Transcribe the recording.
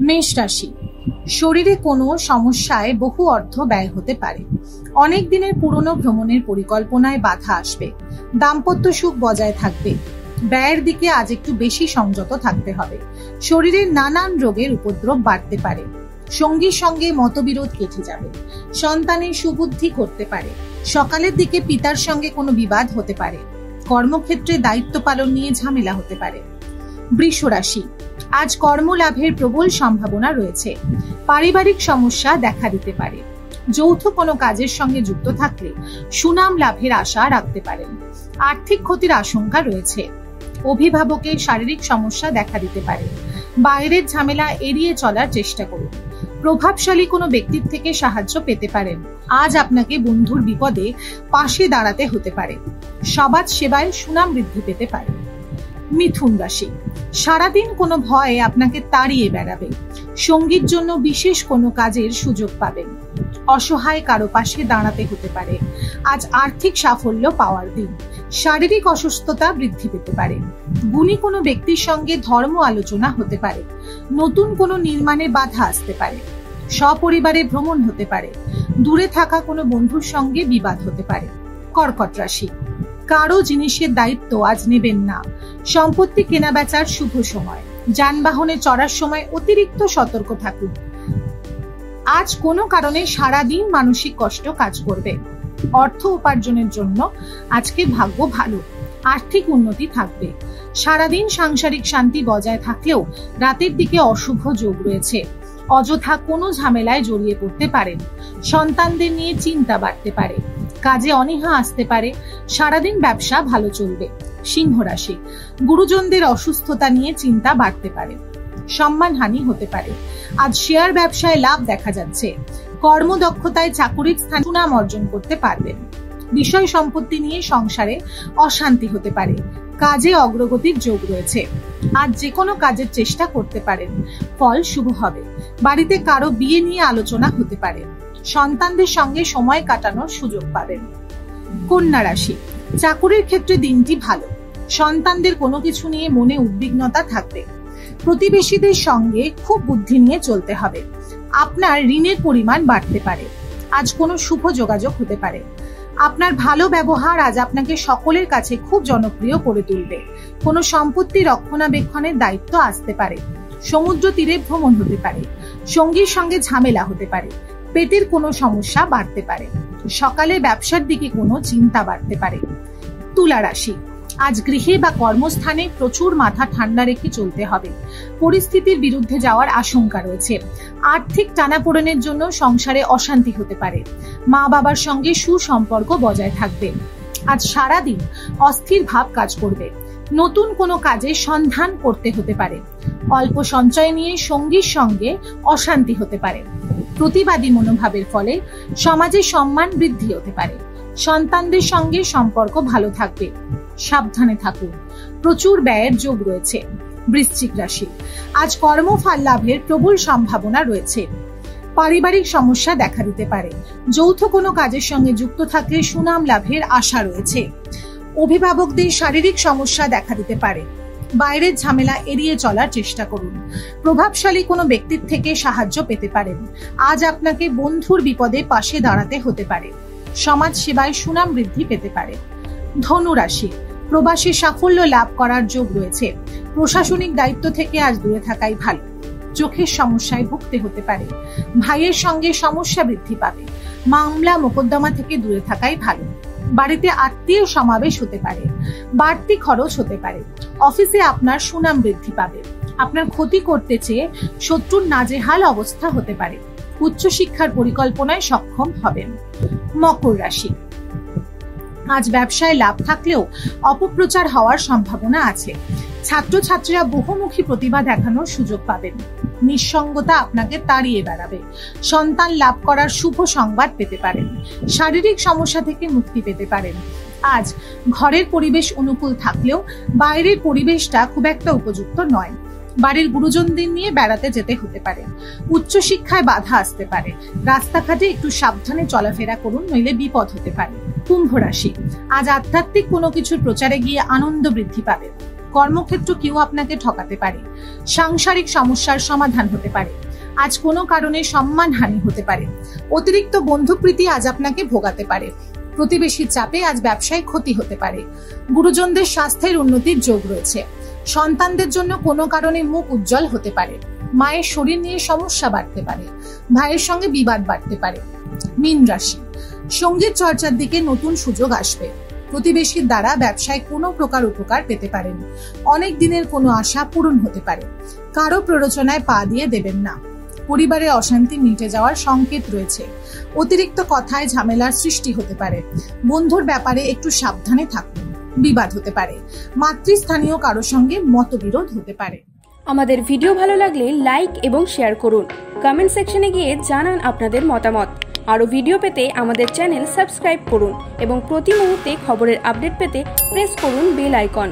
মেষ রাশি, শরীরে কোনো সমস্যায় বহু অর্থ ব্যয় হতে পারে। অনেক দিনের পুরনো ভ্রমণের পরিকল্পনায় বাধা আসবে। দাম্পত্য সুখ বজায় থাকবে। ব্যয়ের দিকে আজ একটু বেশি সংযত থাকতে হবে। শরীরের নানান রোগের উপদ্রব বাড়তে পারে। সঙ্গীর সঙ্গে মতবিরোধ কেটে যাবে। সন্তানের সুবুদ্ধি করতে পারে। সকালের দিকে পিতার সঙ্গে কোনো বিবাদ হতে পারে। কর্মক্ষেত্রে দায়িত্ব পালন নিয়ে ঝামেলা হতে পারে। বৃষ রাশি, আজ কর্মলাভের প্রবল সম্ভাবনা রয়েছে। পারিবারিক সমস্যা দেখা দিতে পারে। যৌথ কোনো কাজের সঙ্গে যুক্ত থাকলে সুনাম লাভের আশা রাখতে পারেন। আর্থিক ক্ষতির আশঙ্কা রয়েছে। অভিভাবকের শারীরিক সমস্যা দেখা দিতে পারে। বাইরের ঝামেলা এড়িয়ে চলার চেষ্টা করুন। প্রভাবশালী কোনো ব্যক্তির থেকে সাহায্য পেতে পারেন। আজ আপনাকে বন্ধুর বিপদে পাশে দাঁড়াতে হতে পারে। সমাজ সেবায় সুনাম বৃদ্ধি পেতে পারে। মিথুন রাশি, সারাদিন কোনো ভয় আপনাকে তাড়িয়ে বেড়াবে। সঙ্গীর জন্য বিশেষ কোনো কাজের সুযোগ পাবেন। অসহায় কারো পাশে দাঁড়াতে হতে পারে। আজ আর্থিক সাফল্য পাওয়ার দিন। শারীরিক অসুস্থতা বৃদ্ধি পেতে পারে। গুণী কোনো ব্যক্তির সঙ্গে ধর্ম আলোচনা হতে পারে। নতুন কোনো নির্মাণে বাধা আসতে পারে। সপরিবারে ভ্রমণ হতে পারে। দূরে থাকা কোনো বন্ধুর সঙ্গে বিবাদ হতে পারে। কর্কট রাশি, কারো জিনিসের দায়িত্ব আজ নেবেন না। সম্পত্তি কেনা বেচার শুভ সময়। যানবাহনে চড়ার সময় অতিরিক্ত সতর্ক থাকুন। আজ কোনো কারণে সারাদিন মানসিক কষ্ট কাজ করবে। অর্থ উপার্জনের জন্য আজকে ভাগ্য ভালো। আর্থিক উন্নতি থাকবে। সারাদিন সাংসারিক শান্তি বজায় থাকলেও রাতের দিকে অশুভ যোগ রয়েছে। অযথা কোনো ঝামেলায় জড়িয়ে পড়তে পারেন। সন্তানদের নিয়ে চিন্তা বাড়তে পারে। কাজে অনীহা আসতে পারে। সারাদিন ব্যবসা ভালো চলবে। সিংহ রাশি, গুরুজনদের অসুস্থতা নিয়ে চিন্তা বাড়তে পারে। সম্মানহানি হতে পারে। আজ শেয়ার ব্যবসায় লাভ দেখা যাচ্ছে। কর্মদক্ষতায় চাকুরির স্থান সুনাম অর্জন করতে পারবেন। বিষয় সম্পত্তি নিয়ে সংসারে অশান্তি হতে পারে। কাজে অগ্রগতির যোগ রয়েছে। আজ যে কোনো কাজের চেষ্টা করতে পারেন। ফল শুভ হবে। বাড়িতে কারো বিয়ে নিয়ে আলোচনা হতে পারে। সন্তানদের সঙ্গে সময় কাটানোর সুযোগ পাবেন। কন্যা রাশি, চাকুরির ক্ষেত্রে দিনটি ভালো। সন্তানদের কোনো কিছু নিয়ে মনে উদ্বিগ্নতা থাকবে। প্রতিবেশীদের সঙ্গে খুব বুদ্ধি নিয়ে চলতে হবে। আপনার ঋণের পরিমাণ বাড়তে পারে। আজ কোনো শুভ যোগাযোগ হতে পারে। আপনার ভালো ব্যবহার আজ আপনাকে সকলের কাছে খুব জনপ্রিয় করে তুলবে। কোনো সম্পত্তি রক্ষণাবেক্ষণের দায়িত্ব আসতে পারে। সমুদ্র তীরে ভ্রমণ হতে পারে। সঙ্গীর সঙ্গে ঝামেলা হতে পারে। পেটের কোনো সমস্যা বাড়তে পারে। সকালে ব্যবসার দিকে কোনো চিন্তা বাড়তে পারে। তুলা রাশি, আজ গৃহে বা কর্মস্থানে প্রচুর মাথা ঠান্ডা রেখে চলতে হবে। পরিস্থিতির বিরুদ্ধে যাওয়ার আশঙ্কা রয়েছে। আর্থিক টানাপোড়েনের জন্য সংসারে অশান্তি হতে পারে। মা বাবার সঙ্গে সুসম্পর্ক বজায় থাকবে। আজ সারাদিন অস্থির ভাব কাজ করবে। নতুন কোনো কাজে সন্ধান করতে হতে পারে। অল্প সঞ্চয় নিয়ে সঙ্গীর সঙ্গে অশান্তি হতে পারে। প্রতিবাদী মনোভাবের ফলে সমাজে সম্মান বৃদ্ধি হতে পারে। সন্তানদের সঙ্গে সম্পর্ক ভালো থাকবে। সাবধানে থাকুন। প্রচুর ব্যয়ের যোগ রয়েছে। বৃশ্চিক রাশি, আজ কর্মফল লাভের প্রবল সম্ভাবনা রয়েছে। পারিবারিক সমস্যা দেখা দিতে পারে। যৌথ কোনো কাজের সঙ্গে যুক্ত থাকলে সুনাম লাভের আশা রয়েছে। অভিভাবকদের শারীরিক সমস্যা দেখা দিতে পারে। বাইরের ঝামেলা এড়িয়ে চলার চেষ্টা করুন। প্রভাবশালী কোনো ব্যক্তির থেকে সাহায্য পেতে পারেন। আজ আপনাকে বন্ধুর বিপদে পাশে দাঁড়াতে হতে পারে। সমাজ সেবায় সুনাম বৃদ্ধি পেতে পারে। ধনু রাশি, প্রবাসী সাফল্য লাভ করার যোগ রয়েছে। প্রশাসনিক দায়িত্ব থেকে আজ দূরে থাকাই ভালো। চোখের সমস্যায় ভুগতে হতে পারে। ভাইয়ের সঙ্গে সমস্যা বৃদ্ধি পাবে। মামলা মোকদ্দমা থেকে দূরে থাকাই ভালো। বাড়িতে আত্মীয় সমাবেশ হতে পারে। বাড়তি খরচ হতে পারে। অফিসে আপনার সুনাম বৃদ্ধি পাবে। আপনার ক্ষতি করতে চেয়ে শত্রুর নাজেহাল অবস্থা হতে পারে। উচ্চশিক্ষার পরিকল্পনায় সক্ষম হবেন। মকর রাশি, আজ ব্যবসায় লাভ থাকলেও অপপ্রচার হওয়ার সম্ভাবনা আছে। ছাত্রছাত্রীরা বহুমুখী প্রতিভা দেখানোর সুযোগ পাবেন। নিঃসঙ্গতা আপনাকে তাড়িয়ে বেড়াবে। সন্তান লাভ করার শুভ সংবাদ পেতে পারেন। শারীরিক সমস্যা থেকে মুক্তি পেতে পারেন। আজ ঘরের পরিবেশ অনুকূল থাকলেও বাইরের পরিবেশটা খুব একটা উপযুক্ত নয়। বাড়ির গুরুজনদের নিয়ে বেড়াতে যেতে হতে পারে। উচ্চশিক্ষায় বাধা আসতে পারে। রাস্তাঘাটে একটু সাবধানে চলাফেরা করুন, নইলে বিপদ হতে পারে। কুম্ভ রাশি, আজ আধ্যাত্মিক কোনো কিছুর প্রচারে গিয়ে আনন্দ বৃদ্ধি পাবে। কর্মক্ষেত্র কেউ আপনাকে ঠকাতে পারে। সাংসারিক সমস্যার সমাধান হতে পারে। আজ কোনো কারণে সম্মানহানি হতে পারে। অতিরিক্ত বন্ধুপ্রীতি আজ আপনাকে ভোগাতে পারে। প্রতিবেশীর চাপে আজ ব্যবসায় ক্ষতি হতে পারে। গুরুজনদের স্বাস্থ্যের উন্নতির যোগ রয়েছে। সন্তানদের জন্য কোনো কারণে মুখ উজ্জ্বল হতে পারে। মায়ের শরীর নিয়ে সমস্যা বাড়তে পারে। ভাইয়ের সঙ্গে বিবাদ বাড়তে পারে। মীন রাশি, সঙ্গীত চর্চার দিকে নতুন সুযোগ আসবে। প্রতিবেশীর দ্বারা ব্যবসায় কোনো প্রকার উপকার পেতে পারেন। অনেক দিনের কোনো আশা পূরণ হতে পারে। কারো প্ররোচনায় পা দিয়ে দেবেন না। পরিবারে অশান্তি মিটে যাওয়ার সংকেত রয়েছে। অতিরিক্ত কথায় ঝামেলার সৃষ্টি হতে পারে। বন্ধুর ব্যাপারে একটু সাবধানে থাকুন। বিবাদ হতে পারে। মাতৃস্থানীয় কারো সঙ্গে মতবিরোধ হতে পারে। আমাদের ভিডিও ভালো লাগলে লাইক এবং শেয়ার করুন। কমেন্ট সেকশনে গিয়ে জানান আপনাদের মতামত। আরও ভিডিও পেতে আমাদের চ্যানেল সাবস্ক্রাইব করুন এবং প্রতি মুহূর্তে খবরের আপডেট পেতে প্রেস করুন বেল আইকন।